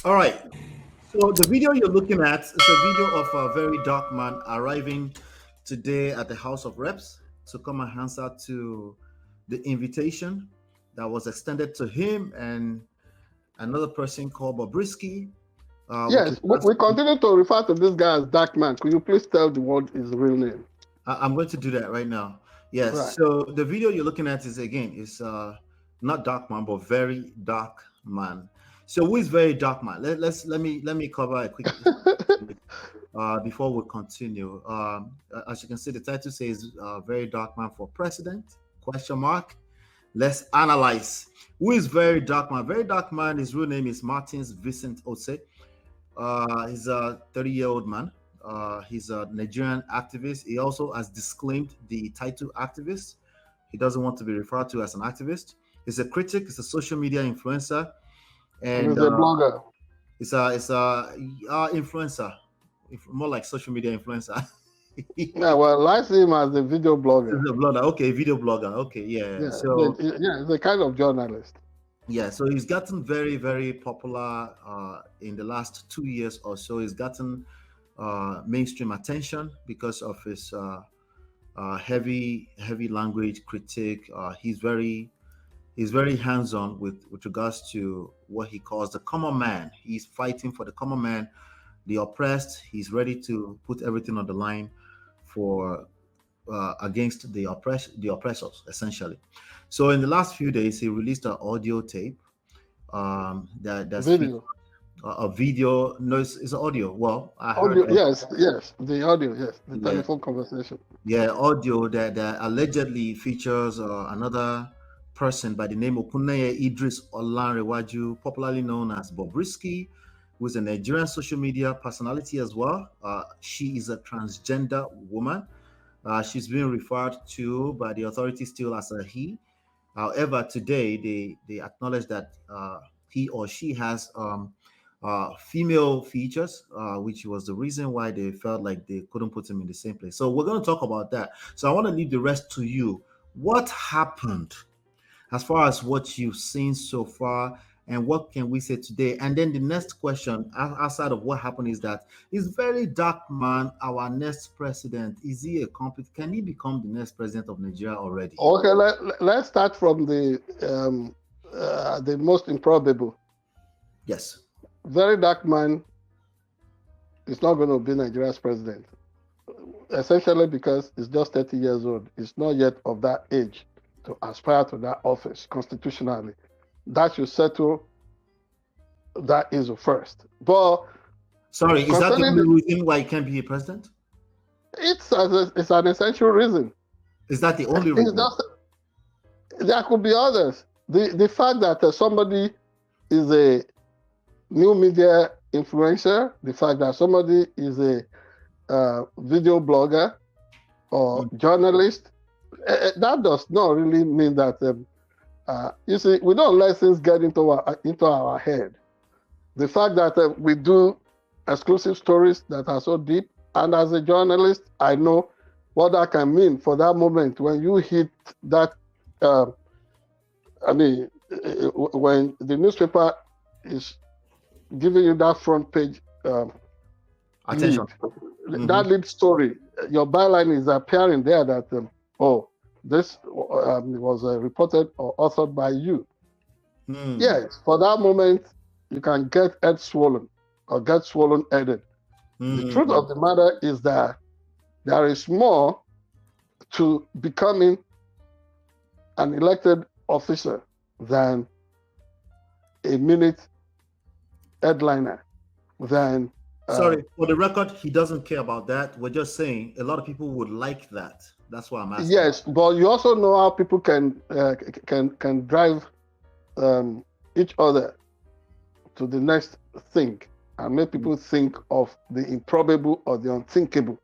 All right. So the video you're looking at is a video of a very dark man arriving today at the House of Reps to come and answer to the invitation that was extended to him and another person called Bobrisky. Which Yes, is we continue to refer to this guy as Dark Man. Could you please tell the world his real name? I'm going to do that right now. Yes. Right. So the video you're looking at is not Dark Man, but Very Dark Man. So who is Very Dark Man? Let me cover a quick before we continue. As you can see, the title says Very Dark Man for President? Question mark. Let's analyze. Who is Very Dark Man? Very Dark Man, his real name is Martins Vincent Ose. He's a 30-year-old man. He's a Nigerian activist. He also has disclaimed the title activist. He doesn't want to be referred to as an activist. He's a critic. He's a social media influencer, and he's a blogger. He's a influencer, more like social media influencer. Yeah, well, I see him as a video blogger. He's a blogger. Okay, video blogger. Okay, yeah. So he's a kind of journalist. Yeah, so he's gotten very, very popular in the last 2 years or so. He's gotten mainstream attention because of his heavy language critique. He's very hands-on with regards to what he calls the common man. He's fighting for the common man, the oppressed. He's ready to put everything on the line for against the oppressors, essentially. So in the last few days, he released an audio tape. That's video. A video. No, it's audio. Well, audio. Yes, the audio. Yes, the telephone conversation. Yeah, audio that allegedly features another person by the name of Kuneye Idris Olanrewaju, popularly known as Bobrisky, who is a Nigerian social media personality as well. She is a transgender woman. She's being referred to by the authorities still as a he. However, today they acknowledge that he or she has female features, which was the reason why they felt like they couldn't put him in the same place. So we're going to talk about that. So I want to leave the rest to you. What happened as far as what you've seen so far, and what can we say today? And then the next question outside of what happened is that is Very Dark Man our next president? Is he a competent? Can he become the next president of Nigeria already? Okay, let's start from the most improbable. Yes. Very Dark Man is not going to be Nigeria's president, essentially because he's just 30 years old. He's not yet of that age to aspire to that office constitutionally. That should settle that issue first. But sorry, is that the only reason why he can't be a president? It's an essential reason. Is that the only reason? There could be others. The fact that somebody is a new media influencer, the fact that somebody is a video blogger or journalist, that does not really mean that. You see, we don't let things get into our head. The fact that we do exclusive stories that are so deep, and as a journalist, I know what that can mean for that moment when you hit that. When the newspaper is giving you that front page attention, that lead story, your byline is appearing there that this was reported or authored by you. Yes, for that moment, you can get head swollen or get swollen-headed. The truth of the matter is that there is more to becoming an elected officer than a minute headliner. Sorry, for the record, he doesn't care about that. We're just saying a lot of people would like that. That's why I'm asking. Yes, but you also know how people can drive each other to the next thing and make people think of the improbable or the unthinkable.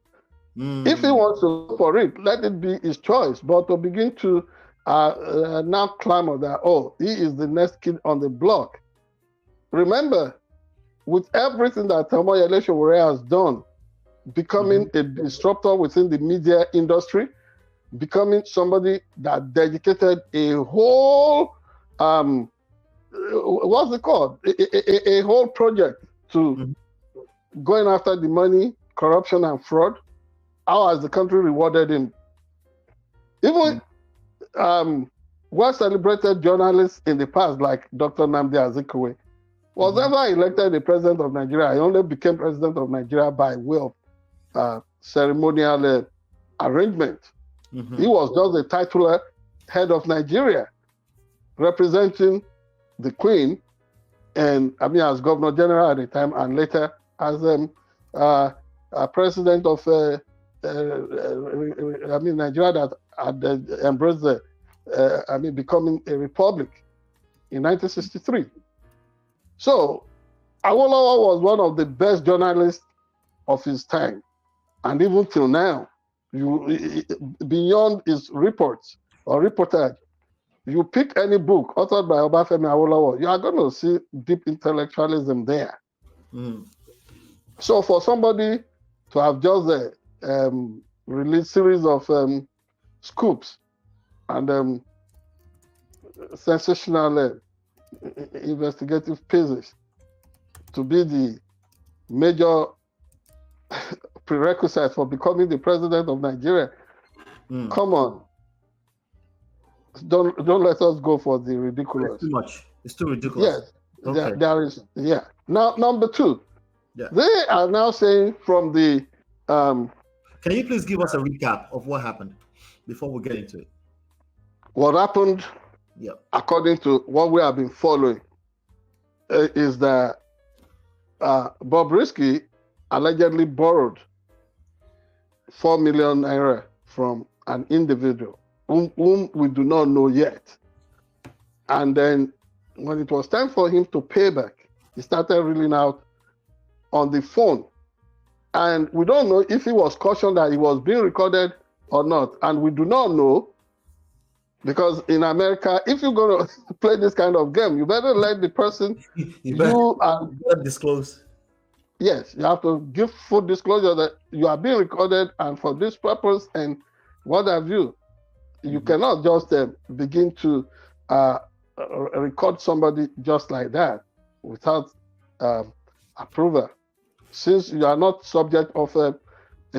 If he wants to go for it, let it be his choice. But to begin to now clamor that, he is the next kid on the block. Remember, with everything that Tamoyele Sowore has done, becoming a disruptor within the media industry, becoming somebody that dedicated a whole what's it called? A whole project to going after the money, corruption, and fraud. How has the country rewarded him? Even well-celebrated journalists in the past, like Dr. Nnamdi Azikiwe, was ever elected the president of Nigeria. He only became president of Nigeria by way of ceremonial arrangement. He was just a titular head of Nigeria, representing the Queen, and I mean as Governor General at the time, and later as president of Nigeria that had embraced becoming a republic in 1963. So Awolowo was one of the best journalists of his time, and even till now, beyond his reports or reportage, you pick any book authored by Obafemi Awolowo, you are going to see deep intellectualism there. So for somebody to have just released series of scoops and sensational investigative pieces to be the major prerequisite for becoming the president of Nigeria, come on. Don't let us go for the ridiculous. It's too much. It's too ridiculous. Yes, okay. there is. Yeah. Now, number two, they are now saying from the. Can you please give us a recap of what happened before we get into it? What happened, according to what we have been following, is that Bobrisky allegedly borrowed 4 million naira from an individual whom we do not know yet. And then when it was time for him to pay back, he started reeling out on the phone. And we don't know if he was cautioned that he was being recorded or not. And we do not know, because in America, if you're going to play this kind of game, you better let the person you better disclose. Yes, you have to give full disclosure that you are being recorded and for this purpose and what have you. You cannot just begin to record somebody just like that without approval, since you are not subject of a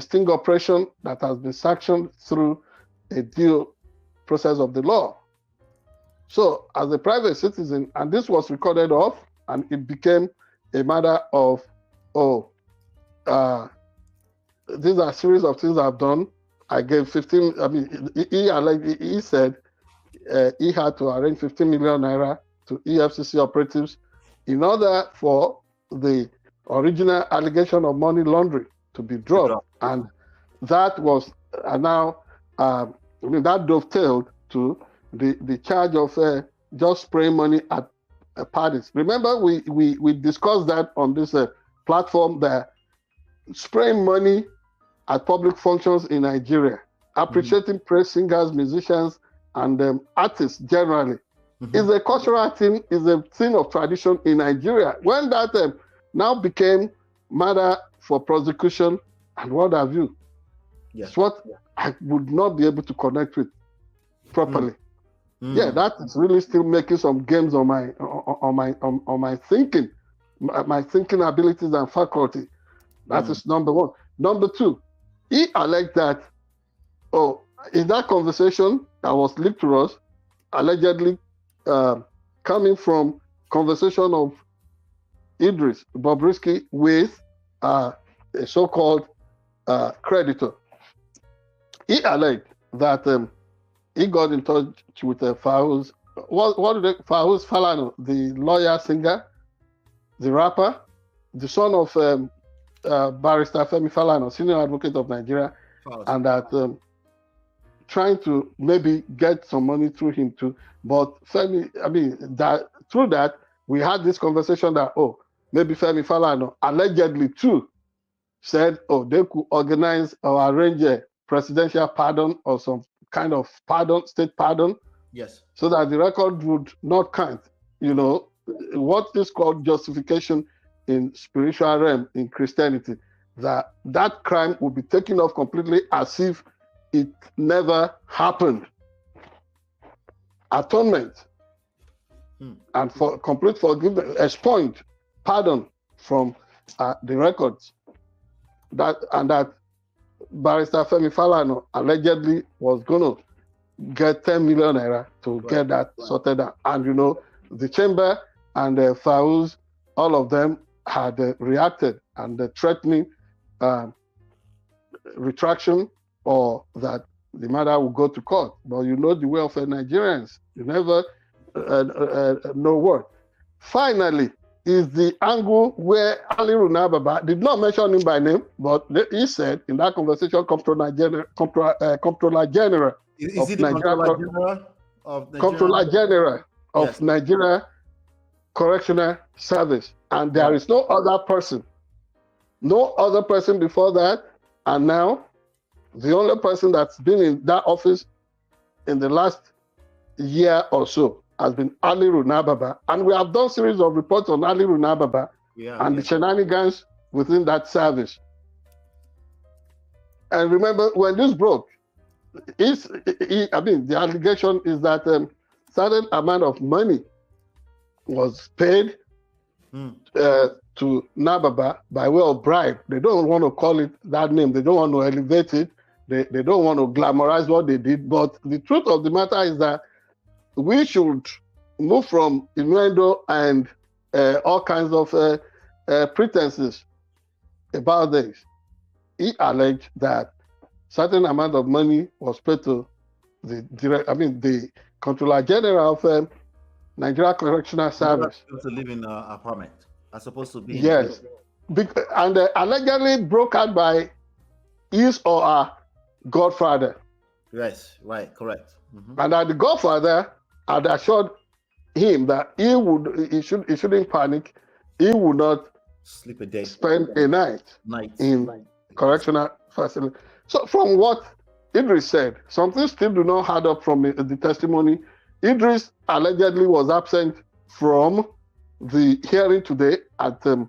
sting operation that has been sanctioned through a due process of the law. So as a private citizen, and this was recorded off, and it became a matter of, these are a series of things I've done. I gave 15, he said he had to arrange 15 million naira to EFCC operatives in order for the original allegation of money laundering to be dropped. And that was now, that dovetailed to the charge of just spraying money at parties. Remember, we discussed that on this platform, that spraying money at public functions in Nigeria, appreciating praise singers, musicians, and artists generally, is a cultural thing, is a thing of tradition in Nigeria. When that now became matter for prosecution and what have you, it's what I would not be able to connect with properly. Yeah, that is really still making some games on my thinking, my thinking abilities and faculty. That is number one. Number two, he alleged that, in that conversation that was leaked to us, allegedly coming from conversation of Idris Bobrisky with a so-called creditor. He alleged that he got in touch with Fahuz Falana, the lawyer, singer, the rapper, the son of Barrister Femi Falana, senior advocate of Nigeria, and that trying to maybe get some money through him too. But Femi, that through that, we had this conversation that, maybe Femi Falana allegedly too said, they could organize or arrange a presidential pardon or some kind of pardon, state pardon. Yes. So that the record would not count. What is called justification in spiritual realm in Christianity, that crime would be taken off completely as if it never happened. Atonement. and for complete forgiveness, expunged, pardon from the records. That Barrister Femi Falana allegedly was going to get 10 million naira to get that sorted out. And the chamber and the Fauz, all of them had reacted and threatening retraction or that the matter will go to court. But the way of Nigerians, you never know what. Finally, is the angle where Ali Runababa did not mention him by name, but he said in that conversation, Comptroller General is he the Comptroller General of Nigeria? Comptroller General of Nigeria Correctional Service, and there is no other person before that, and now the only person that's been in that office in the last year or so has been Ali Runababa, and we have done series of reports on Ali Runababa and the shenanigans within that service. And remember, when this broke, the allegation is that certain amount of money was paid to Nababa by way of bribe. They don't want to call it that name. They don't want to elevate it. They don't want to glamorize what they did. But the truth of the matter is that we should move from innuendo and all kinds of pretenses about this. He alleged that certain amount of money was paid to the Comptroller General of Nigeria Correctional Service. To live in an apartment, as opposed to being. Yes, and allegedly broke out by his or her godfather. Yes, right, correct. And that the godfather had assured him that he shouldn't panic. He would not sleep a day, spend a night in correctional facility. So from what Idris said, something still do not add up from the testimony. Idris allegedly was absent from the hearing today at in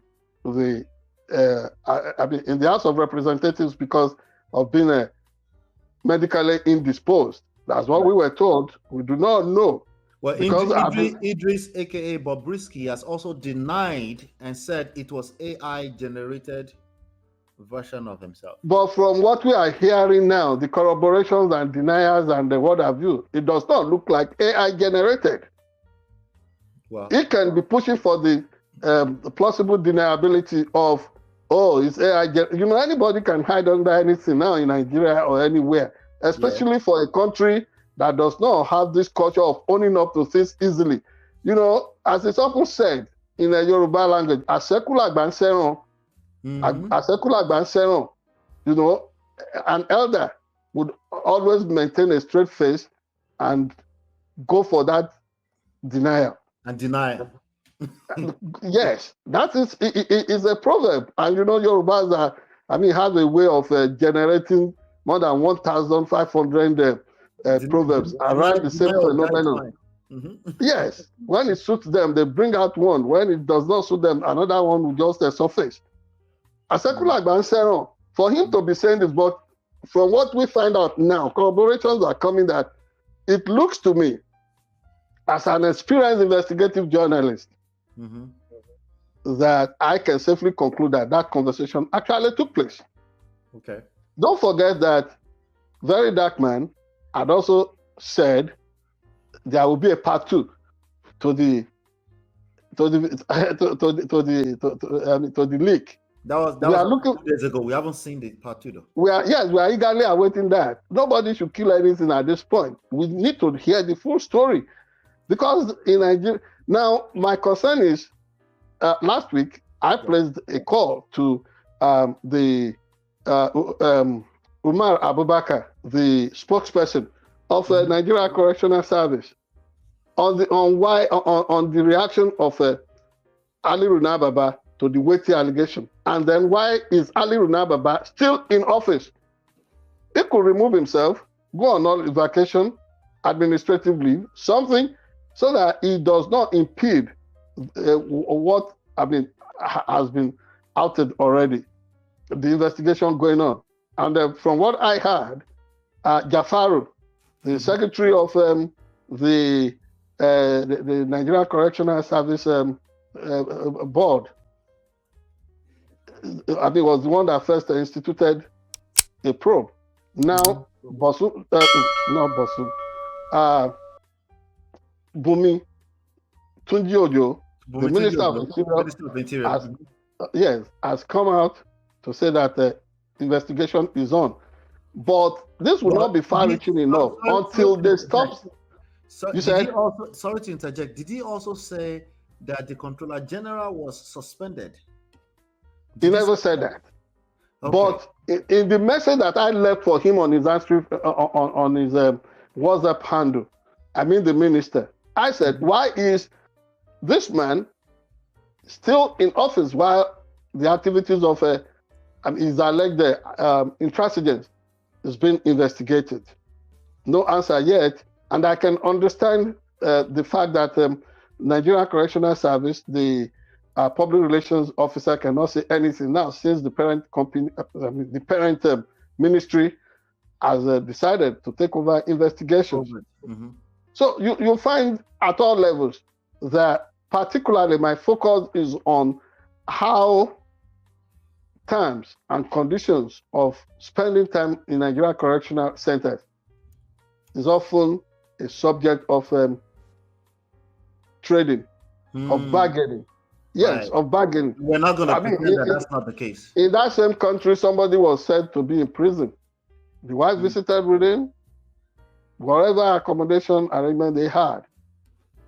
the House of Representatives because of being medically indisposed. That's what we were told. We do not know. Well, Idris, aka Bobrisky, has also denied and said it was AI-generated version of himself. But from what we are hearing now, the corroborations and deniers and the what have you, it does not look like AI-generated. Well, it can be pushing for the plausible deniability of, it's AI. Anybody can hide under anything now in Nigeria or anywhere, especially for a country that does not have this culture of owning up to things easily. As it's often said in the Yoruba language, asekula gbanseron, asekula gbanseron, an elder would always maintain a straight face and go for that denial. And denial. Yes, that is a proverb. And Yorubas have a way of generating more than 1,500 proverbs around the same phenomenon. Yes, when it suits them, they bring out one. When it does not suit them, another one will just surface. Asekula Gbanseron, for him to be saying this, but from what we find out now, corroborations are coming that it looks to me as an experienced investigative journalist that I can safely conclude that conversation actually took place. Okay. Don't forget that VeryDarkMan had also said there will be a part 2 to the leak. That was 2 days ago. We haven't seen the part 2 though. We are eagerly awaiting that. Nobody should kill anything at this point. We need to hear the full story. Because in Nigeria, now my concern is, last week I placed a call to the Umar Abubakar, the spokesperson of Nigeria Correctional Service, on the reaction of Ali Runababa to the weighty allegation, and then why is Ali Runababa still in office? He could remove himself, go on all vacation, administrative leave, something, so that he does not impede what has been outed already, the investigation going on. And from what I heard, Jafaru, the secretary of the the Nigerian Correctional Service board. I mean, was the one that first instituted a probe. Now, Bosu, not Bosu, Bumi Tunji Ojo, the Minister of Interior, has come out to say that the investigation is on. But this will not be far-reaching enough until they stop. Sorry to interject. Did he also say that the Controller General was suspended? He never said that. Okay. But in the message that I left for him on his on his WhatsApp handle, I mean the minister, I said, why is this man still in office while the activities of his alleged intransigence is being investigated? No answer yet. And I can understand the fact that Nigerian Correctional Service, the public relations officer, cannot say anything now since the parent company, the parent ministry has decided to take over investigations. So you'll find at all levels that particularly my focus is on how terms and conditions of spending time in Nigerian correctional centers is often a subject of trading, of bargaining. Yes, of bargaining. We're not going to pretend that that's not the case. In that same country, somebody was said to be in prison. The wife visited with him, whatever accommodation arrangement they had.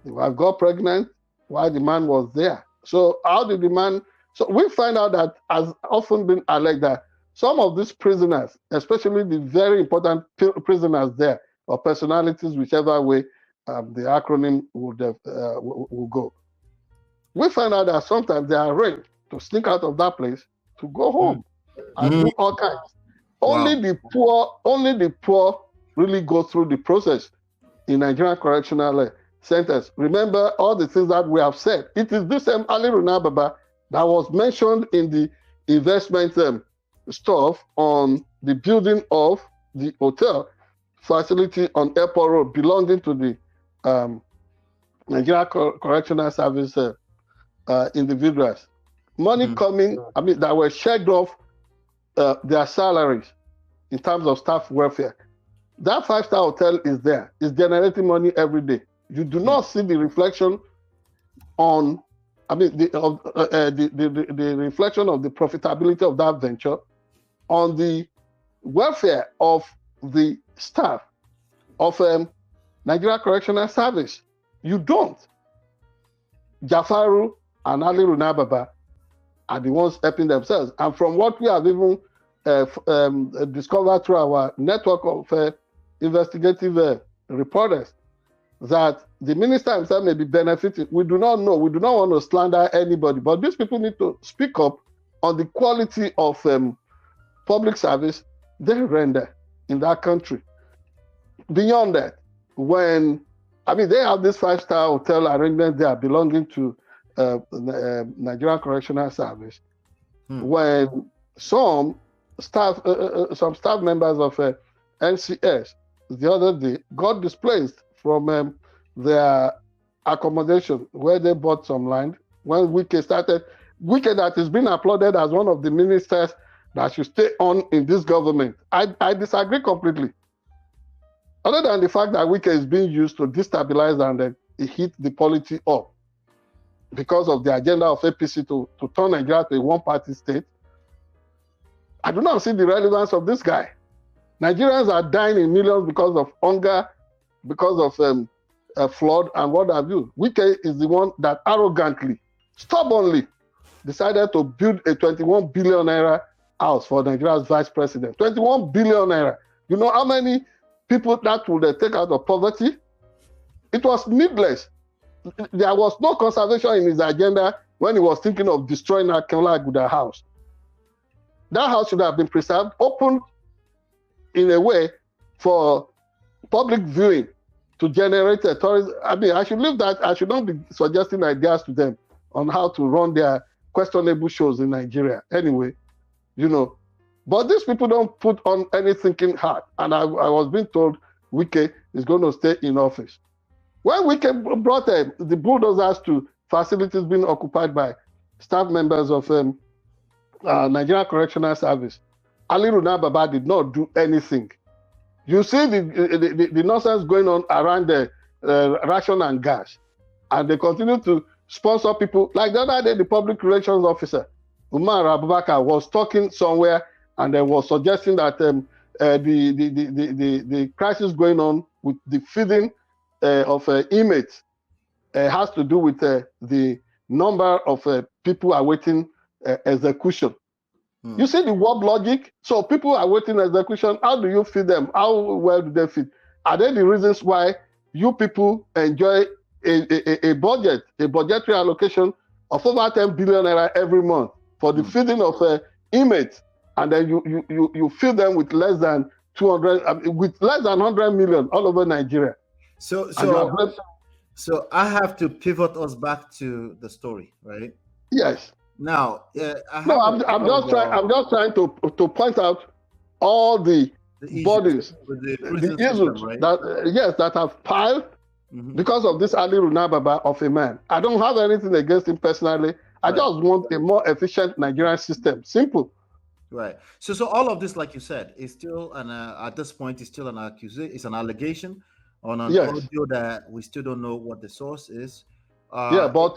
The wife got pregnant while the man was there. So how did the man... So we find out that has often been alleged that some of these prisoners, especially the very important prisoners there, or personalities, whichever way the acronym will go. We find out that sometimes they are arranged to sneak out of that place to go home and do all kinds. Only the poor really go through the process in Nigerian correctional centers. Remember all the things that we have said. It is this same Ali Runababa that was mentioned in the investment stuff on the building of the hotel facility on Airport Road belonging to the Nigerian Correctional Service individuals. Money coming, I mean, that were shared off their salaries in terms of staff welfare. That 5-star hotel is there. It's generating money every day. You do not see the reflection on, I mean, the reflection of the profitability of that venture on the welfare of the staff of Nigeria Correctional Service. You don't. Jafaru and Ali Runababa are the ones helping themselves. And from what we have even discovered through our network of investigative reporters, that the minister himself may be benefiting. We do not know. We do not want to slander anybody. But these people need to speak up on the quality of public service they render in that country. Beyond that, when, I mean, they have this 5-star hotel arrangement there belonging to Nigerian Correctional Service. When some staff members of NCS the other day got displaced from their accommodation where they bought some land when Wike started. Wike, that is being applauded as one of the ministers that should stay on in this government. I disagree completely. Other than the fact that Wike is being used to destabilize and hit the polity up because of the agenda of APC to turn Nigeria to a one-party state, I do not see the relevance of this guy. Nigerians are dying in millions because of hunger, because of flood and what have you. Wike is the one that arrogantly, stubbornly decided to build a 21 billion naira house for Nigeria's vice president. 21 billion naira. You know how many people that would take out of poverty? It was needless. There was no conservation in his agenda when he was thinking of destroying Akinla Aguda house. That house should have been preserved, opened in a way for public viewing to generate a tourism. I mean, I should leave that. I should not be suggesting ideas to them on how to run their questionable shows in Nigeria. Anyway, you know, but these people don't put on any thinking hard. And I was being told Wike is going to stay in office. When we brought the bulldozers to facilities being occupied by staff members of Nigerian Correctional Service, Ali Runa Baba did not do anything. You see the nonsense going on around the ration and gas, and they continue to sponsor people. Like the other day, the public relations officer, Umar Abubakar, was talking somewhere and they was suggesting that the crisis going on with the feeding of inmates has to do with the number of people awaiting execution. You see the warp logic? So people are waiting execution. How do you feed them? How well do they feed? Are they the reasons why you people enjoy a budgetary allocation of over 10 billion naira every month for the feeding of inmates, and then you feed them with less than 200, with less than 100 million all over Nigeria? So I have to pivot us back to the story, right? Yes. Now, I'm just trying to point out all the bodies, the issues, right? that have piled because of this Ali Runa Baba of a man. I don't have anything against him personally. I just want a more efficient Nigerian system. Simple. Right. So all of this, like you said, is still at this point is still an accusation. It's an allegation on an audio that we still don't know what the source is. But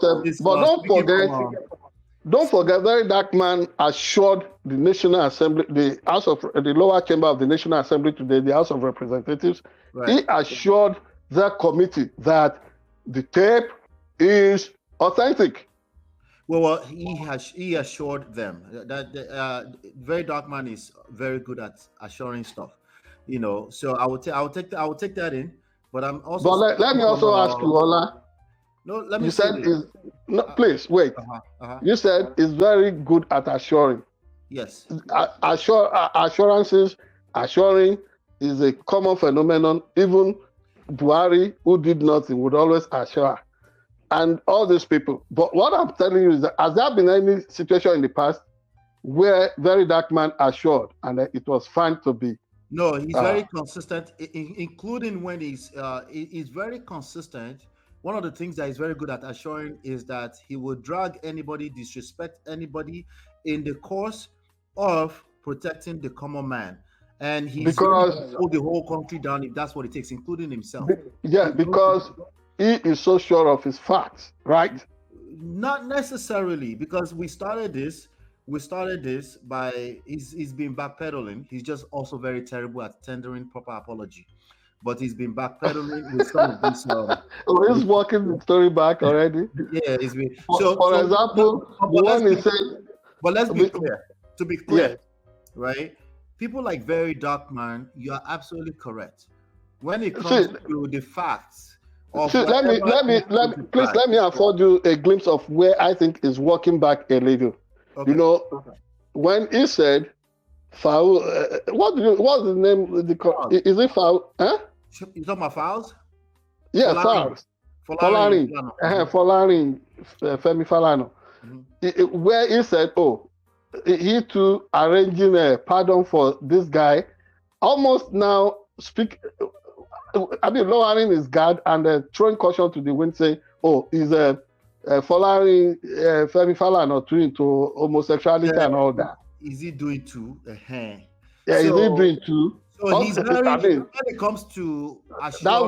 don't forget, VeryDarkMan assured the National Assembly, the lower chamber of the National Assembly today, the House of Representatives. Right. He assured the committee that the tape is authentic. Well, he assured them that VeryDarkMan is very good at assuring stuff, So I will take that in, but I'm also. But let me also ask you, Ola. No, let me. You said please wait. You said is very good at assuring. Yes. Assurances, assuring is a common phenomenon. Even Buhari, who did nothing, would always assure, and all these people. But what I'm telling you is that has there been any situation in the past where VeryDarkMan assured and it was found to be? No, he's very consistent, including when he's very consistent. One of the things that he's very good at assuring is that he will drag anybody, disrespect anybody in the course of protecting the common man. And he's going to hold the whole country down if that's what it takes, including himself. Yeah, because he is so sure of his facts, right? Not necessarily, because we started this by he's been backpedaling. He's just also very terrible at tendering proper apology. But he's been backpedaling with some of this. He's walking the story back already. Yeah, he's been. For example, the one he said. But let's be clear. To be clear, right? People like VeryDarkMan, you are absolutely correct. When it comes to the facts. Let me afford you a glimpse of where I think is walking back a little. Okay. When he said, "Foul," what's the name? Is it foul? Huh? You talking about fouls? Yeah, fouls. Folarin, Femi Falana. Where he said, he too arranging a pardon for this guy, almost now lowering his guard and throwing caution to the wind, saying, he's Folarin, Femi Falana to homosexuality and all that. Is he doing too? Yeah, is he doing too? So he's very. When it comes to that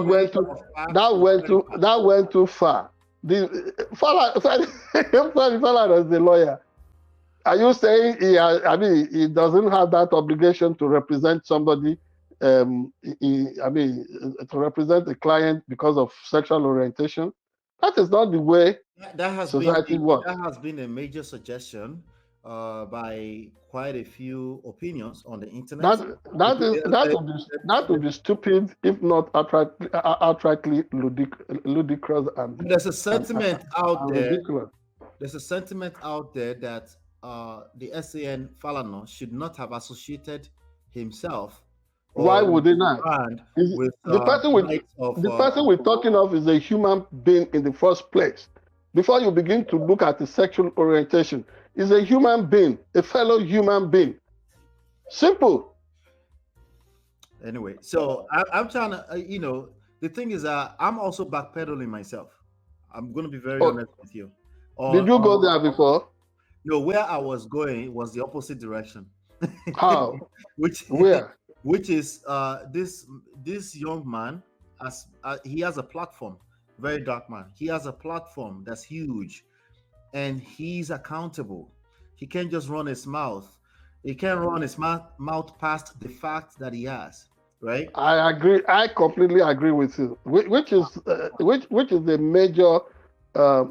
went too far. The Falana is the lawyer. Are you saying he doesn't have that obligation to represent somebody? To represent a client because of sexual orientation? That is not the way society works. That has been a major suggestion by quite a few opinions on the internet. That would be stupid, if not outrightly ludicrous. And there's a sentiment out there. There's a sentiment out there that the SAN Falana should not have associated himself. Why would they not? The person we're talking of is a human being in the first place. Before you begin to look at the sexual orientation, is a human being, a fellow human being. Simple. Anyway, so I'm trying to, the thing is, I'm also backpedaling myself. I'm going to be very Oh, honest with you. did you go there before? No, where I was going was the opposite direction, How? which Where? which is this young man, as he has a platform, very dark man. He has a platform that's huge, and he's accountable. He can't just run his mouth. He can't run his mouth past the fact that he has, right? I agree. I completely agree with you. Which is the major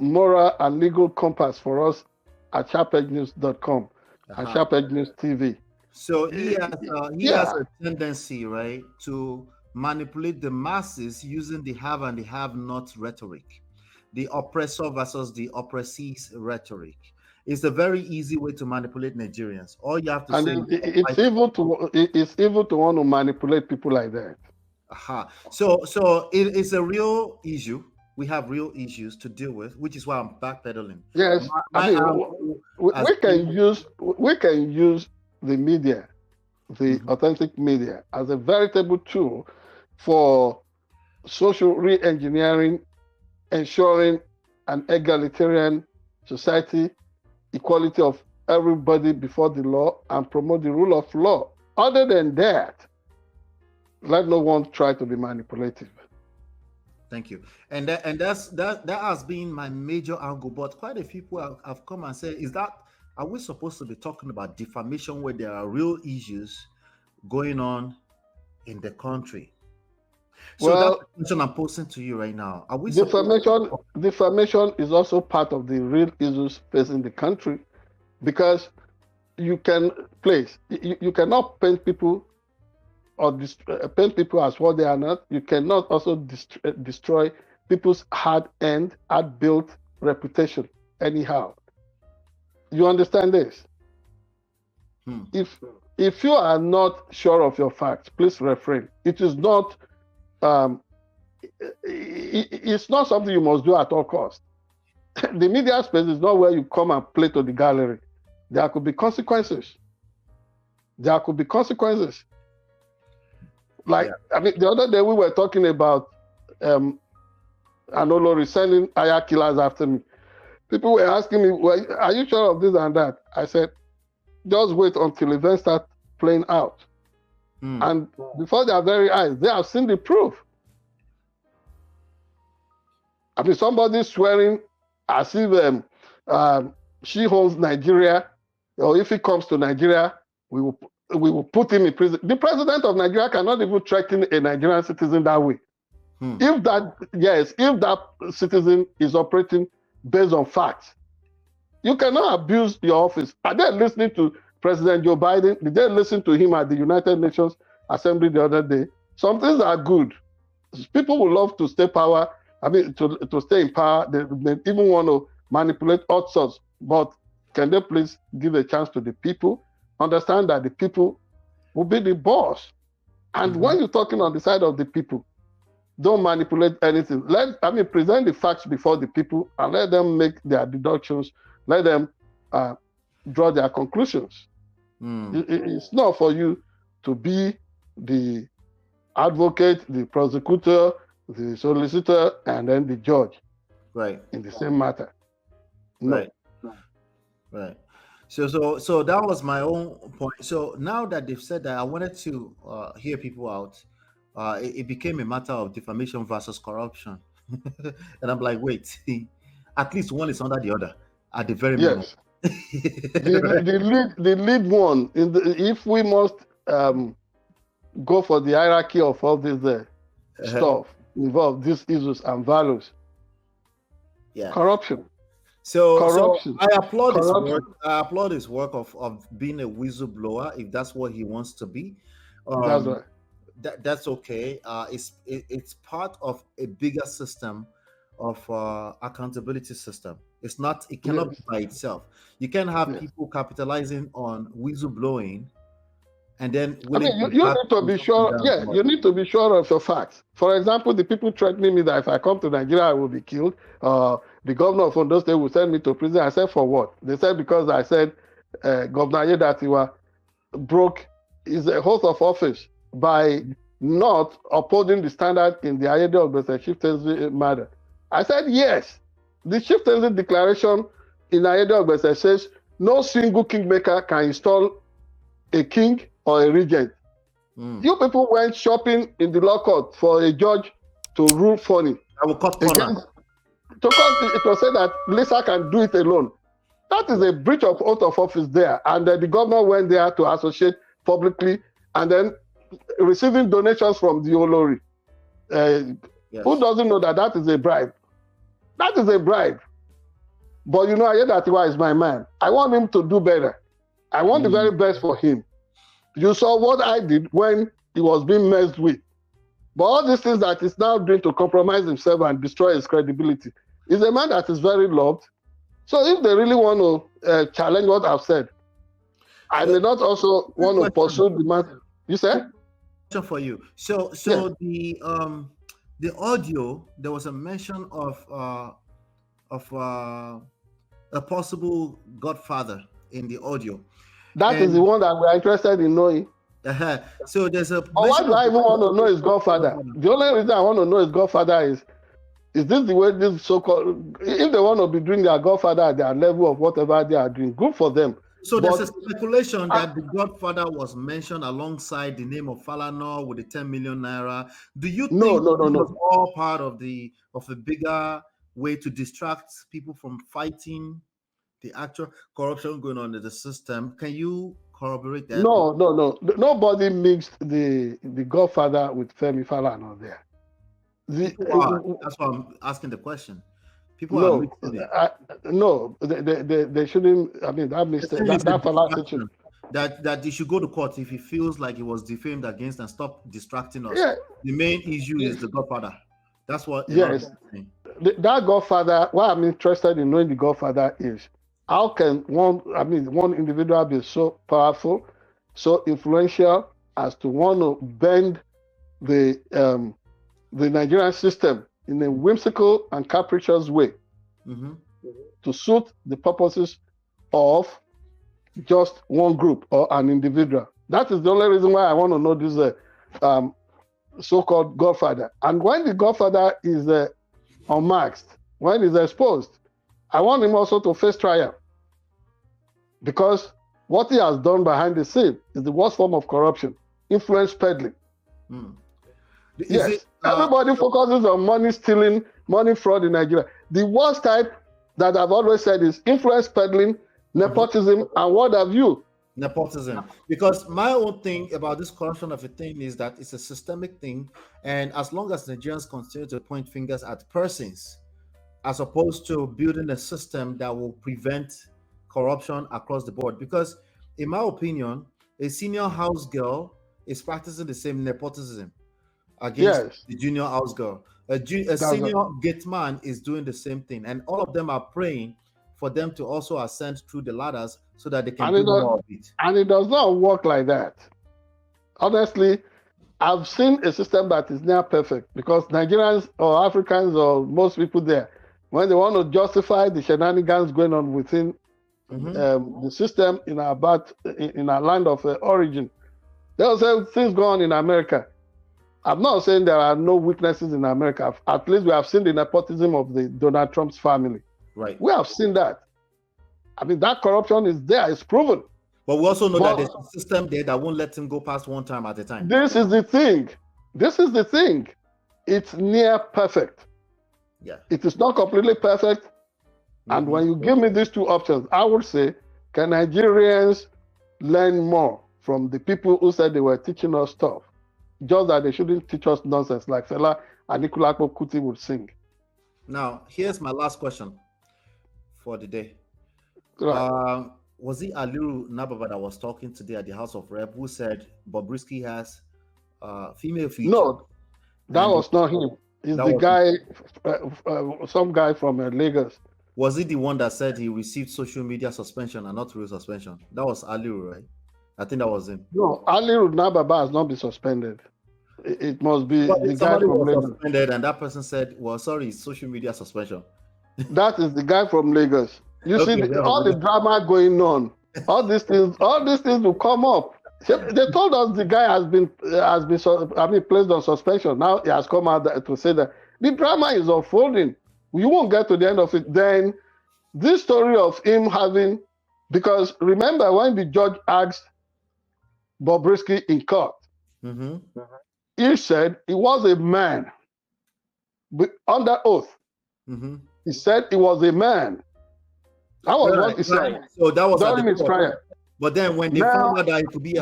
moral and legal compass for us at SharpEdgeNews.com and Uh-huh. SharpEdgeNewsTV. So he has Yeah, a tendency, right, to manipulate the masses using the have and the have not rhetoric, the oppressor versus the oppressees rhetoric. It's a very easy way to manipulate Nigerians. All you have to and say is, it's evil to want to manipulate people like that. aha. So it's a real issue. We have real issues to deal with, which is why I'm backpedaling. Yes, I My mean angle has we been, can use the media, the Mhm. authentic media, as a veritable tool for social re-engineering, ensuring an egalitarian society, equality of everybody before the law, and promote the rule of law. Other than that, let no one try to be manipulative. Thank you. And that has been my major angle. But quite a few people have come and said, are we supposed to be talking about defamation where there are real issues going on in the country? So that's the Well, question I'm posing to you right now. Are we supposed defamation is also part of the real issues facing the country, because you can you cannot paint people or paint people as what they are not. You cannot also destroy people's hard-earned, hard-built reputation anyhow. You understand this? Hmm. If you are not sure of your facts, please refrain. It is not um, it's not something you must do at all costs. The media space is not where you come and play to the gallery. There could be consequences. There could be consequences. Like, Yeah. I mean, the other day we were talking about Anolori sending Aya killers after me. People were asking me, well, are you sure of this and that? I said, just wait until events start playing out. Hmm. And before their very eyes, they have seen the proof. I mean, somebody swearing as if she holds Nigeria, or if he comes to Nigeria, we will put him in prison. The president of Nigeria cannot even threaten a Nigerian citizen that way. Hmm. If that citizen is operating based on facts, you cannot abuse your office. Are they listening to President Joe Biden? Did they listen to him at the United Nations Assembly the other day? Some things are good. People would love to stay power. I mean, to stay in power. They even want to manipulate all sorts. But can they please give a chance to the people? Understand that the people will be the boss. And when you're talking on the side of the people, don't manipulate anything. Present the facts before the people and let them make their deductions. Let them draw their conclusions. It's not for you to be the advocate, the prosecutor, the solicitor, and then the judge, Right. in the same matter. No. Right. So that was my own point. So now that they've said that, I wanted to hear people out. It became a matter of defamation versus corruption, and I'm like, wait, at least one is under the other at the very minimum. Yes. The lead one if we must go for the hierarchy of all this stuff involved, these issues and values. Yeah. Corruption. So Corruption. I applaud his work. I applaud his work of being a whistleblower, if that's what he wants to be. That's right. That's okay. It's part of a bigger system of accountability system. It cannot be by itself. You can't have people capitalizing on whistleblowing and then I mean, you need to be sure. Yeah, you need to be sure of your facts. For example, the people threatening me that if I come to Nigeria, I will be killed. The governor of Ondo State will send me to prison. I said, for what? They said because I said Governor Yedatiwa broke his oath of office by not upholding the standard in the Ayede Ogbese chieftaincy matter. I said yes. The chieftaincy declaration in Ayede Ogbese says no single kingmaker can install a king or a regent. You people went shopping in the law court for a judge to rule funny. I will cut corner. It was said that Lisa can do it alone. That is a breach of oath of office there. And the governor went there to associate publicly and then receiving donations from the Olori. Yes. Who doesn't know that that is a bribe? That is a bribe. But you know, Ayedatiwa is my man. I want him to do better. I want the very best for him. You saw what I did when he was being messed with. But all these things that he's now doing to compromise himself and destroy his credibility. He's a man that is very loved. So if they really want to challenge what I've said, I may not also want to pursue the matter. You said? For you. So yeah. The audio, there was a mention of a possible godfather in the audio. That is the one that we're interested in knowing. So there's a. Why do I even want to know his godfather? The only reason I want to know his godfather is this the way this so-called? If they want to be doing their godfather at their level of whatever they are doing, good for them. So there's a speculation that the godfather was mentioned alongside the name of Falana with the 10 million naira. Do you think no. It was all part of a bigger way to distract people from fighting the actual corruption going on in the system? Can you corroborate that? No. Nobody mixed the godfather with Femi Falana there. That's why I'm asking the question. People are mixing it. They shouldn't. I mean, that mistake, that fallacy. That he should go to court if he feels like he was defamed against and stop distracting us. Yeah. The main issue is the godfather. That's what. Yes. That godfather. What I'm interested in knowing the godfather is how can one individual be so powerful, so influential as to want to bend the Nigerian system in a whimsical and capricious way to suit the purposes of just one group or an individual. That is the only reason why I want to know this so-called godfather. And when the godfather is unmasked, when he's exposed, I want him also to face trial. Because what he has done behind the scene is the worst form of corruption, influence peddling. Yes, everybody focuses on money stealing, money fraud in Nigeria. The worst type that I've always said is influence peddling, nepotism, and what have you. Nepotism. Because my own thing about this corruption of a thing is that it's a systemic thing. And as long as Nigerians continue to point fingers at persons, as opposed to building a system that will prevent corruption across the board. Because in my opinion, a senior house girl is practicing the same nepotism against the junior house girl. A senior gate man is doing the same thing, and all of them are praying for them to also ascend through the ladders so that they can do more of it. And it does not work like that. Honestly, I've seen a system that is near perfect because Nigerians or Africans or most people there, when they want to justify the shenanigans going on within the system in our land of origin, they'll say things go on in America. I'm not saying there are no weaknesses in America. At least we have seen the nepotism of the Donald Trump's family. Right. We have seen that. I mean, that corruption is there. It's proven. But we also know that there's a system there that won't let him go past one time at a time. This is the thing. It's near perfect. Yeah. It is not completely perfect. And when you give me these two options, I would say, can Nigerians learn more from the people who said they were teaching us stuff? Just that they shouldn't teach us nonsense like Fela and Nikolako Kuti would sing. Now, here's my last question for the day. Right. Was it Aliru Nababa that was talking today at the House of Rep who said Bobrisky has female features? No, that was not him. It's the guy, some guy from Lagos. Was it the one that said he received social media suspension and not real suspension? That was Aliru, right? I think that was him. No, Aliru Nababa has not been suspended. It must be the guy from Lagos. Suspended, and that person said, "Well, sorry, it's social media suspension." That is the guy from Lagos. You see, all the drama going on, all these things will come up. They told us the guy has been placed on suspension. Now he has come out to say that the drama is unfolding. We won't get to the end of it. Then this story of him having, because remember when the judge asked Bobrisky in court, he said he was a man under oath. He said he was a man. That was what he said. So that was during his trial. But then when they found out that it could be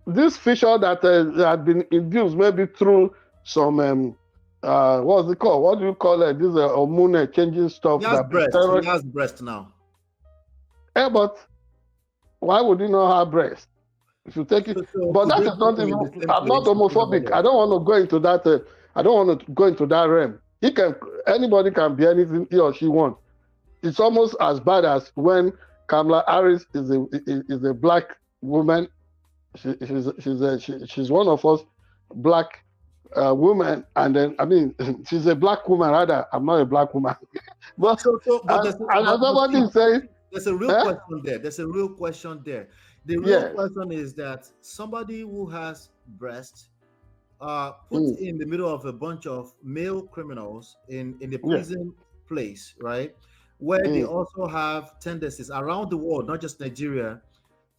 this fissure that had been induced maybe through some what's it called? What do you call it? This hormone changing stuff. He has breast now. Yeah, but why would you not have breast? If you take it, but that is not even. I'm not homophobic. I don't want to go into that. I don't want to go into that realm. Anybody can be anything he or she wants. It's almost as bad as when Kamala Harris is a black woman. She's one of us black women, and then she's a black woman rather. I'm not a black woman. But somebody saying there's a real question there. There's a real question there. The real question is that somebody who has breast put in the middle of a bunch of male criminals in the prison place, right? Where they also have tendencies around the world, not just Nigeria,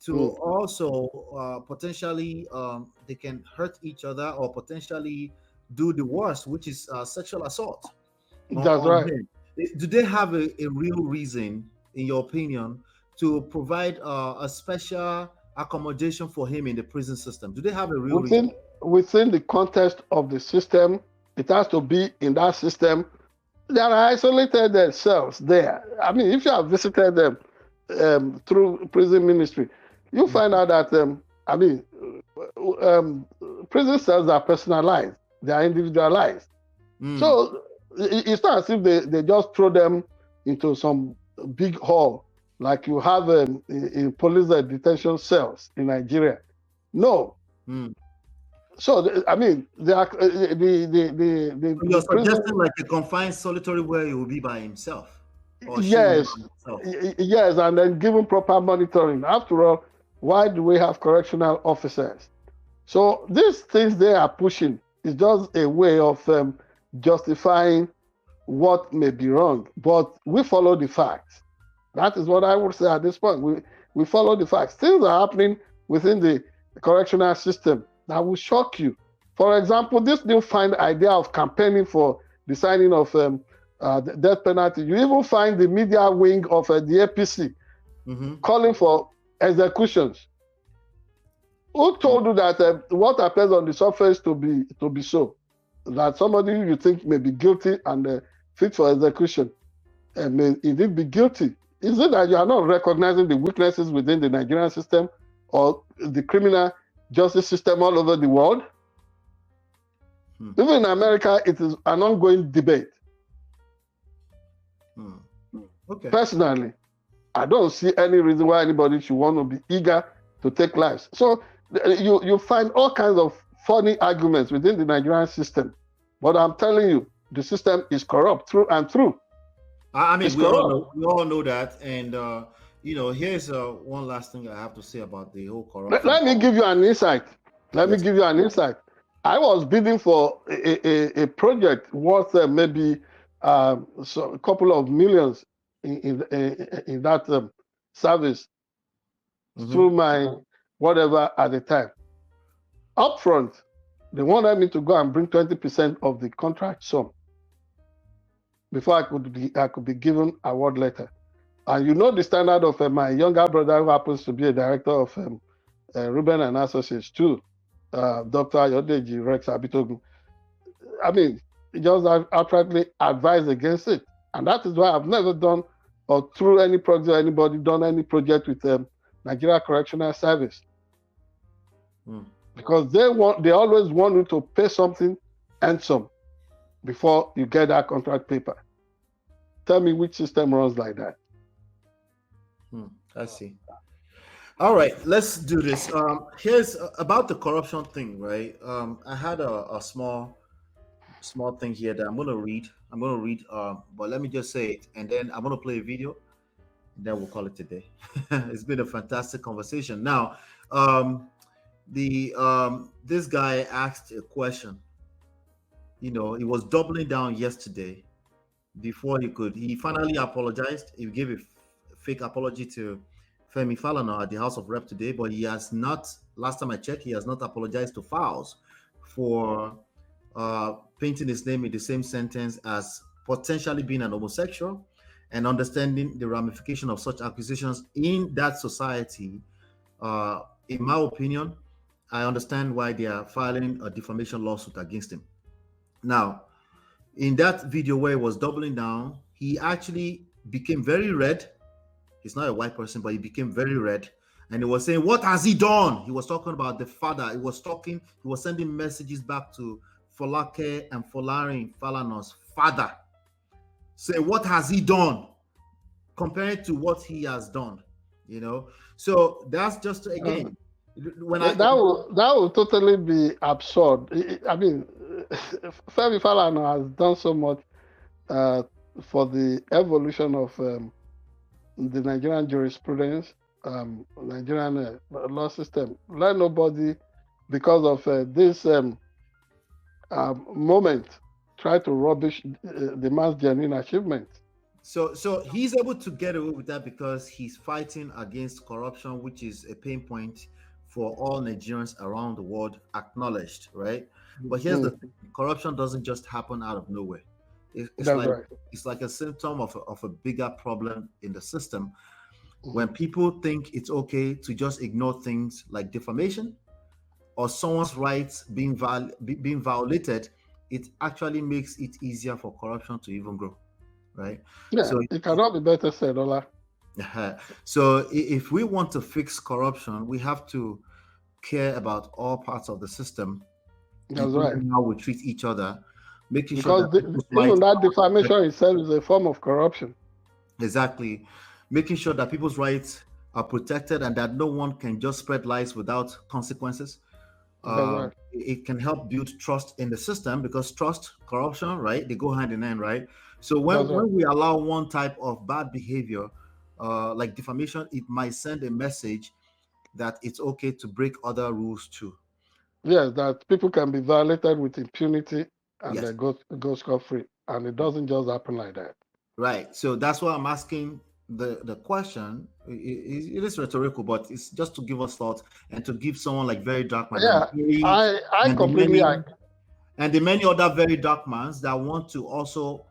to also potentially they can hurt each other or potentially do the worst, which is sexual assault. That's right. Men. Do they have a real reason, in your opinion, to provide a special accommodation for him in the prison system? Do they have a real reason? Within the context of the system, it has to be in that system. They are isolated cells there. If you have visited them through prison ministry, you find out that prison cells are personalized. They are individualized. So it's not as if they just throw them into some big hall like you have in police detention cells in Nigeria. No. So they are You're suggesting like a confined solitary where he will be by himself. Yes, and then given proper monitoring. After all, why do we have correctional officers? So these things they are pushing is just a way of justifying what may be wrong. But we follow the facts. That is what I would say at this point. We follow the facts. Things are happening within the correctional system that will shock you. For example, this newfound idea of campaigning for the signing of the death penalty. You even find the media wing of the APC calling for executions. Who told you that what appears on the surface to be so? That somebody you think may be guilty and fit for execution may indeed be guilty. Is it that you are not recognizing the weaknesses within the Nigerian system or the criminal justice system all over the world? Even in America, it is an ongoing debate. Okay. Personally, I don't see any reason why anybody should want to be eager to take lives. So you find all kinds of funny arguments within the Nigerian system. But I'm telling you, the system is corrupt through and through. We all know that. And, here's one last thing I have to say about the whole corruption. Let me give you an insight. I was bidding for a project worth maybe a couple of millions in that service through my whatever at the time. Up front, they wanted me to go and bring 20% of the contract sum before I could be given award letter. And you know the standard of my younger brother, who happens to be a director of Ruben and Associates too, Dr. Ayodeji Rex Abitogun. He just outrightly advised against it. And that is why I've never done, or through any project or anybody, done any project with Nigeria Correctional Service. Because they always want you to pay something and some before you get that contract paper. Tell me which system runs like that. I see. All right, let's do this. Here's about the corruption thing, right? I had a small thing here that I'm going to read. But let me just say it, and then I'm going to play a video, then we'll call it a day. It's been a fantastic conversation. Now, um, the this guy asked a question. You know, he was doubling down yesterday before he finally apologized. He gave a fake apology to Femi Falana at the House of Rep today, but he has not. Last time I checked, he has not apologized to Fowles for painting his name in the same sentence as potentially being an homosexual and understanding the ramification of such accusations in that society. In my opinion, I understand why they are filing a defamation lawsuit against him. Now, in that video where he was doubling down, he actually became very red. He's not a white person, but he became very red. And he was saying, "What has he done?" He was talking about the father. He was sending messages back to Folake and Folarin Falana's father, saying, "What has he done?" compared to what he has done, you know. So that's just again, when that will totally be absurd. I mean, Femi Falana has done so much for the evolution of the Nigerian jurisprudence, Nigerian law system. Let nobody, because of this moment, try to rubbish the man's genuine achievement. So he's able to get away with that because he's fighting against corruption, which is a pain point for all Nigerians around the world, acknowledged, right? But here's the thing: corruption doesn't just happen out of nowhere. It's like a symptom of a bigger problem in the system. When people think it's okay to just ignore things like defamation or someone's rights being violated, it actually makes it easier for corruption to even grow. Right? Yeah, so it cannot be better said, Ola. So if we want to fix corruption, we have to care about all parts of the system. That's right. How we treat each other, making because sure that even that defamation itself is a form of corruption. Exactly. Making sure that people's rights are protected and that no one can just spread lies without consequences. Right. It can help build trust in the system because trust, corruption, right? They go hand in hand, right? So when we allow one type of bad behavior, like defamation, it might send a message that it's okay to break other rules too. Yes, that people can be violated with impunity and they go scot-free. And it doesn't just happen like that. Right. So that's why I'm asking the question. It is rhetorical, but it's just to give us thought and to give someone like VeryDarkMan. Yeah, I completely agree. And the many other VeryDarkMans that want to also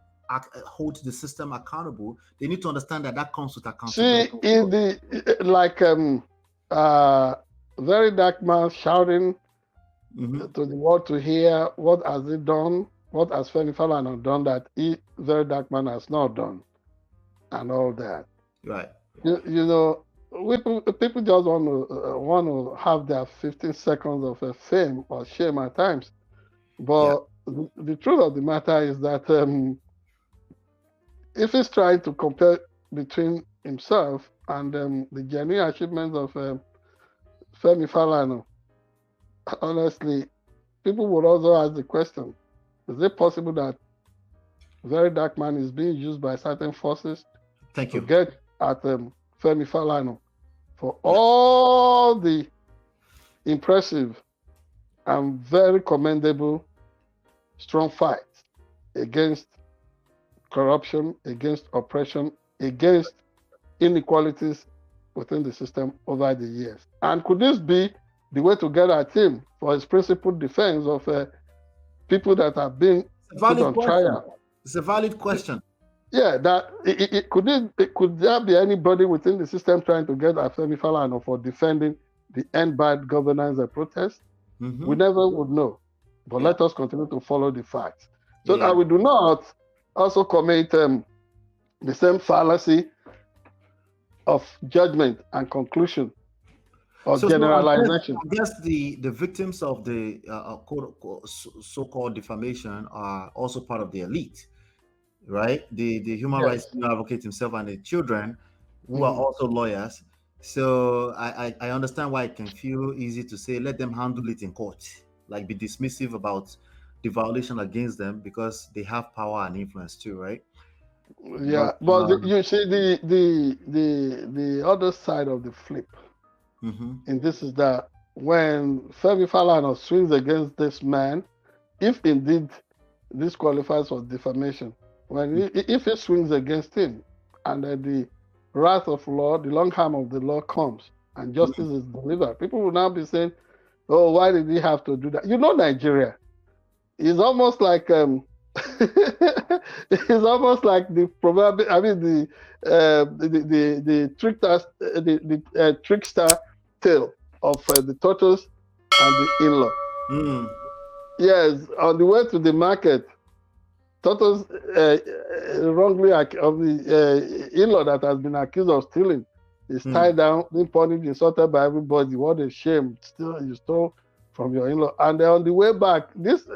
hold the system accountable, they need to understand that comes with accountability. See, in the VeryDarkMan shouting to the world to hear, what has he done? What has Femi Falana done that VeryDarkMan has not done? And all that. Right. You know, people just want to have their 15 seconds of fame or shame at times. But the truth of the matter is that if he's trying to compare between himself and the genuine achievements of Femi Falana, honestly, people would also ask the question: is it possible that VeryDarkMan is being used by certain forces to get at Femi Falana for all the impressive and very commendable strong fights against corruption, against oppression, against inequalities within the system over the years? And could this be the way to get at him for his principled defense of people that have been put on trial? It's a valid question. Yeah, that could there be anybody within the system trying to get at Femi Falana for defending the end bad governance and protest? We never would know. But let us continue to follow the facts so that we do not also commit the same fallacy of judgment and conclusion or generalization. I guess the victims of the so-called defamation are also part of the elite, right? The human rights advocate himself and the children who are also lawyers. So I understand why it can feel easy to say, let them handle it in court, like be dismissive about the violation against them because they have power and influence too, right? Yeah, but you see the other side of the flip, and this is that when Femi Falana swings against this man, if indeed this qualifies for defamation, if he swings against him, and then the wrath of law, the long arm of the law comes, and justice is delivered, people will now be saying, "Oh, why did he have to do that?" You know, Nigeria is almost like it's almost like the probably, I mean, the trickster tale of the tortoise and the in-law. Yes, on the way to the market, tortoise wrongly of the in-law that has been accused of stealing is tied down, being punished, insulted by everybody. What a shame! Still, you stole from your in-law, and then on the way back, this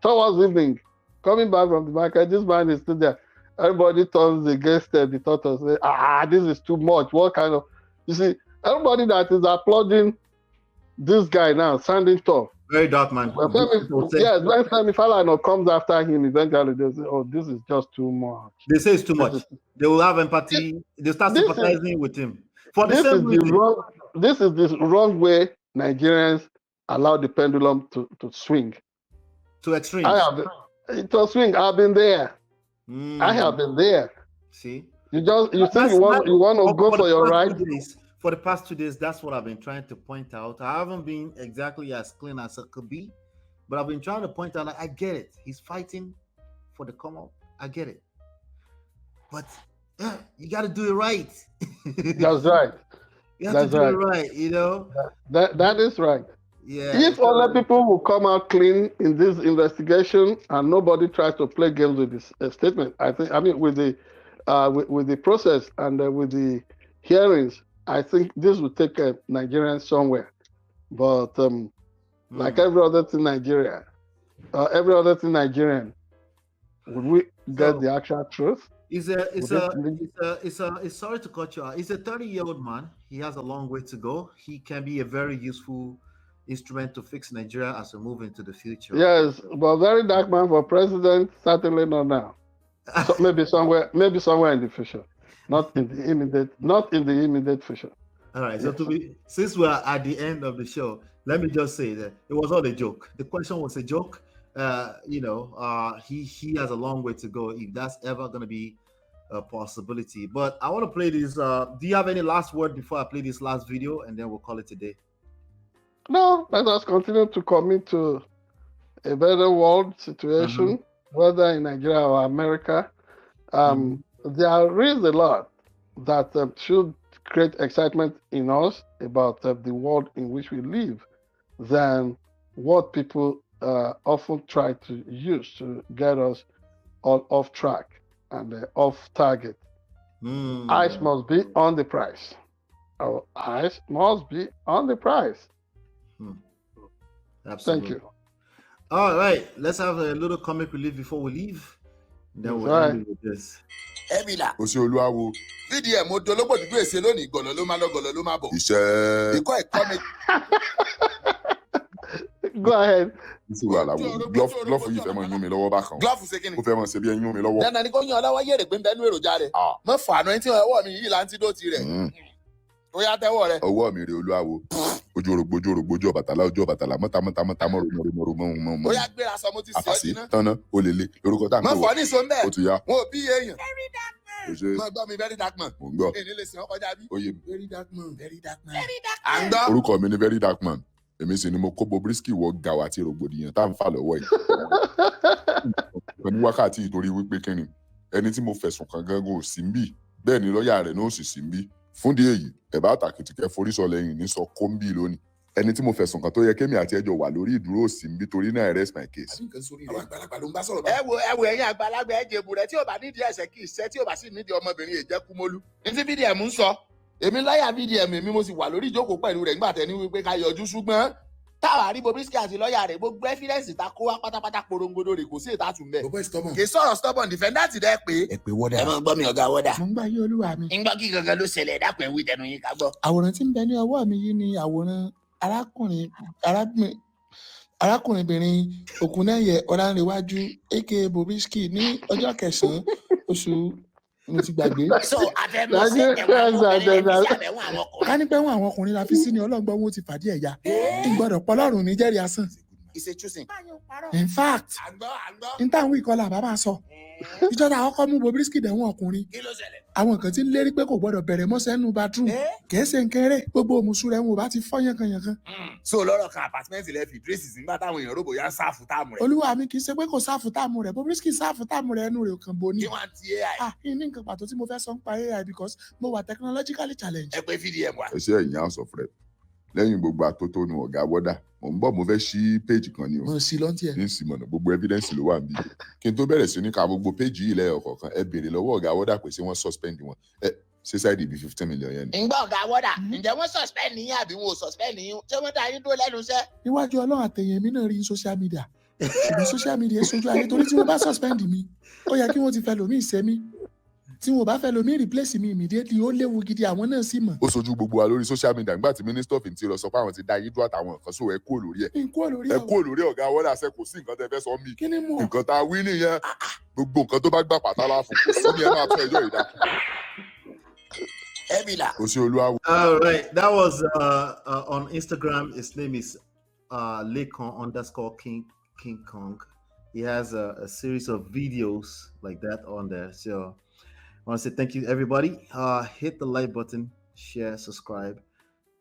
towards evening, coming back from the market, this man is still there. Everybody turns against the tortoise. Say, this is too much. What kind of? You see, everybody that is applauding this guy now, standing tall. Very dark man. When Femi Falana comes after him, eventually they say, "Oh, this is just too much." They say it's too much. They will have empathy. They start sympathizing with him. For the same reason. This is the wrong way Nigerians allow the pendulum to swing. To extremes. To swing. I've been there. I have been there. See, you want to go for your right. For the past 2 days, that's what I've been trying to point out. I haven't been exactly as clean as it could be, but I've been trying to point out, like, I get it. He's fighting for the come up. I get it. But you got to do it right. That's right. You have to do it right, you know? That is right. Yeah. If other people will come out clean in this investigation and nobody tries to play games with this statement, with the process and with the hearings, I think this will take Nigerians somewhere. But like every other thing Nigerian, would we get the actual truth? It's sorry to cut you out. He's a 30-year-old man. He has a long way to go. He can be a very useful instrument to fix Nigeria as we move into the future. Yes, but VeryDarkMan for president, certainly not now. So maybe somewhere in the future. Not in the immediate future. All right. So since we are at the end of the show, let me just say that it was all a joke. The question was a joke. He has a long way to go if that's ever going to be a possibility. But I want to play this. Do you have any last word before I play this last video, and then we'll call it a day? No, let us continue to commit to a better world situation, whether in Nigeria or America. There is a lot that should create excitement in us about the world in which we live than what people often try to use to get us all off track and off target. Eyes must be on the prize. Our eyes must be on the prize. Absolutely. Thank you. All right, let's have a little comic relief before we leave. Then we'll end with this. Emila. Oseoluawo. VDM mo dologbo dudu ese lónìí golo ló máa bọ̀. Iṣẹ́. Ikọ́ ẹ̀kọ́ mi. Go ahead. Glove yìí fẹ́ mọ yún mi lọ́wọ́ bákan. Glove ṣe kí ni? Ó fẹ́ mọ ṣe bí ẹ yún mi lọ́wọ́. Dandan ni kò yún ọ lọ́wọ́ yẹ̀rẹ̀ pé ń bẹ́nu èròjà rẹ̀. Mo fà àná tí ọwọ́ mi yìí láńtídóòtì rẹ̀. Ó yá tẹ́wọ́ rẹ̀. Ọwọ́ mi rè Olúawo. Ojú orogbo ojú Ọbàtálá mọ́ta mọ́. Ó yá gbéra sọ mo ti ṣe ọ́ jiná. Tọ́nà ó lè le lórúkọ tá à ń pè wọ́n. Mo fọ́ ní so ń bẹ̀. Ó ti yá. Wọn ò bí èèyàn. Mo gbọ́ mi VeryDarkMan. Mo ń gbọ́. Èyí lè sìn ọ́ kọjá bí. Oyè mi. VeryDarkMan. À ń gbọ́. Orúkọ mi ni VeryDarkMan. Èmi sì ni mo kó Bobrisky wọ gàwá àti rògbòdìyàn tá à ń fà lọ́wọ́ yìí. Pẹ̀lú wákàtí ìtorí wípé kíni ẹni tí mo fẹ̀sùn kàn gangan ò sí ń bì bẹ́ẹ̀ ni lọ́ọ̀yà rẹ̀ náà ò sì sí ń bì. Fúndì èyí ẹ̀bá àtàkìtìkẹ́ forí sọ lẹ́yìn ní sọ kóńbì lónìí. Ẹni tí mo fẹ̀sùn kàn tó yẹ kémi àti ẹjọ́ wà lórí ìdúró òsì ń bí torí náà rest my case. Àwọn àgbàlagbà ló ń bá sọ̀rọ̀ báyìí. Ẹ wo ẹ̀yin àgbàlagbà ẹ jẹ̀bù rẹ̀ tí ò bá nídìí ẹ̀sẹ̀ kì í ṣẹ́ tí ò bá sì nídìí ọmọbìnrin èjẹ́kúmólú. Ní tí VDM ń sọ èmi lọ́ọ̀yà VDM èmi mo sì wà lórí ìjókòó pẹ̀lú rẹ̀ nígbà tẹ́ni wípé ká yọjú ṣùgbọ́n táwa rí Bobrisky àti lọ́ọ̀yà rẹ̀ gbogbo ẹ́fídẹ́ǹsì ta kó wá pátápátá porongodo rẹ̀ kò sí ètà tún bẹ́ẹ̀. Kì í sọ̀rọ̀ stubborn defendant rẹ̀ pé. Ẹ pé wọ́dà. Ẹ máa gbọ́ mi ọ̀gá wọ́dà. Mo ń gbà yí olúwa mi. ń gbọ́ kí gangan ló ṣẹlẹ̀ dákun ẹ̀ wí tẹnu yín ká gbọ́. Àwòrán tí ń bẹ ní ọwọ́ mi yìí ni àwòrán arákùnrinbìnrin Òkúnnẹ́yẹ Ọlánrewájú aka Bobrisky ní ọjọ́ 9 oṣù mo ti gbàgbé. So àfẹmọ sí ẹwọn àwọn obìnrin lè fi sí àbẹ̀wò àwọn ọkùnrin. ká ní pé wọn àwọn ọkùnrin la fi sí ni ọlọ́gbọ́n wọn ti fàdí ẹ̀yà ìgbọ́dọ̀ pọlọ́run ní jẹ́rìí asán. Ìṣe choosing. In fact àgbọ̀. n táwọn ìkọlà bàbá sọ ìjọba àkọ́kọ́ mú Bobrisky dẹ̀wọ̀n ọkùnrin Kí ló ṣẹlẹ̀? àwọn kan ti ń lérí pé kò gbọ́dọ̀ bẹ̀rẹ̀ mọ́sẹ́ nínú bathroom kìí ṣe nkéré gbogbo òmùsùn rẹ̀ wọn ò bá ti fọ́ yankanyankan. So lọ́rọ̀ kan àpàtìmẹ́ǹtì lẹ́ fi Idris nígbà táwọn èèyàn rògbò yá ń sáàfù táàmù rẹ̀. olúwa mi kìí ṣe pé kò sáàfù táàmù rẹ̀ Bobrisky sáàfù táàmù rẹ̀ ẹnu rẹ̀ kàn bò ní. Kí wọ́n ti AI. ní nǹkan pàtó tí mo fẹ́ sọ ń pa AI because mo wà technologically challenged. Ẹ pé VDM wa. ẹ ṣe ẹ̀yin house of rep lẹ́yìn gbogbo atótónu ọ̀gá wọ́dà mo ń bọ̀ mo fẹ́ ṣí péjì kan ni o. mo sì lọ́ntì ẹ̀. ní ìsìmọ̀nà gbogbo evidence ló wà níbí kí n tó bẹ̀rẹ̀ sí ní ka gbogbo péjì yìí lẹ́yọ̀ kọ̀ọ̀kan ẹ béèrè lọ́wọ́ ọ̀gá wọ́dà pé ṣé wọ́n suspend wọn ṣé sáìdì bíi 15 million yẹn ni. Ǹgbà ọ̀gá wọ́dà ǹjẹ́ wọ́n suspend yín àbí wọn ò suspend yín ṣé wọ́n dá yín dúró lẹ́nu iṣẹ́? níwájú ọlọ́run àtẹ̀yìn mi náà rí social media ṣùgbọ́n social media sojú ayé torí tí wọ́n bá suspend mi ó yẹ kí wọ́n ti fẹ́ lòmí ìṣẹ́ mi tí wọn ò bá fẹ́ lòmí replace mi immediately ó léwu gidi àwọn náà sì mọ̀. ó sojú gbogbo wa lórí social media nígbà tí minister of interior sọ pé àwọn ti dá yín dúró àtàwọn nǹkan sóò ẹ kúrò lórí ẹ. ẹ kúrò lórí ọ̀gá wọ́dà ṣe kò sí nǹkan tẹ́ fẹ́ sọ mí. kí ni mo. nǹkan tá a wí nìyẹn gbogbo nǹkan tó bá gbà pátá láàfin kò sí ni ẹ máa tún ẹjọ́ ìdá. Ebila. kò sí olúwa. All right, that was on Instagram. His name is Lekon_King Kong. He has a series of videos like that on there. So I want to say thank you, everybody. Hit the like button, share, subscribe,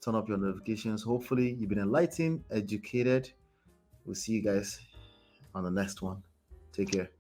turn up your notifications. Hopefully, you've been enlightened, educated. We'll see you guys on the next one. Take care.